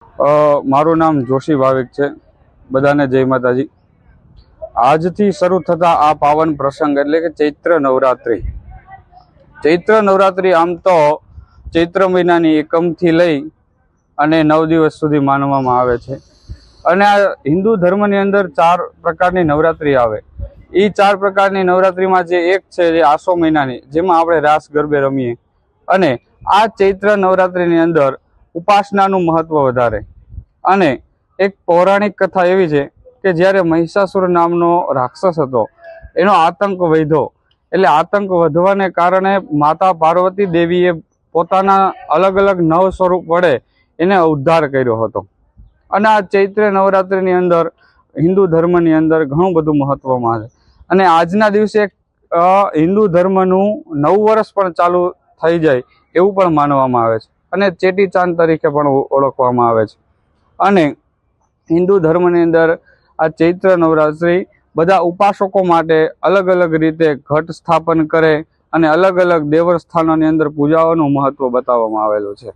મારું નામ જોશી ભાવિક છે। બધાને જય માતાજી। આજથી શરૂ થતા આ પાવન પ્રસંગ એટલે કે ચૈત્ર નવરાત્રિ। ચૈત્ર નવરાત્રિ આમ તો ચૈત્ર મહિનાની એકમથી લઈ અને 9 દિવસ સુધી માનવામાં આવે છે। અને આ હિન્દુ ધર્મની અંદર 4 પ્રકારની નવરાત્રિ આવે। એ 4 પ્રકારની નવરાત્રિમાં જે એક છે જે આસો મહિનાની, જેમાં આપણે રાસ ગરબે રમીએ। અને આ ચૈત્ર નવરાત્રિની અંદર ઉપાસનાનું મહત્વ વધારે। અને એક પૌરાણિક કથા એવી છે કે જ્યારે મહિષાસુર નામનો રાક્ષસ હતો, એનો આતંક વધ્યો। એટલે આતંક વધવાને કારણે માતા પાર્વતી દેવીએ પોતાના અલગ અલગ 9 સ્વરૂપ વડે એને ઉદ્ધાર કર્યો હતો। અને આ ચૈત્ર નવરાત્રિની અંદર હિન્દુ ધર્મની અંદર ઘણું બધું મહત્વમાં છે। અને આજના દિવસે હિન્દુ ધર્મનું નવું વર્ષ પણ ચાલુ થઈ જાય એવું પણ માનવામાં આવે છે। અને ચેટી ચાંદ તરીકે પણ ઓળખવામાં આવે છે। અને હિન્દુ ધર્મની અંદર આ ચૈત્ર નવરાત્રિ બધા ઉપાસકો માટે અલગ અલગ રીતે ઘટ સ્થાપન કરે અને અલગ અલગ દેવસ્થાનોની અંદર પૂજાઓનું મહત્વ બતાવવામાં આવેલું છે।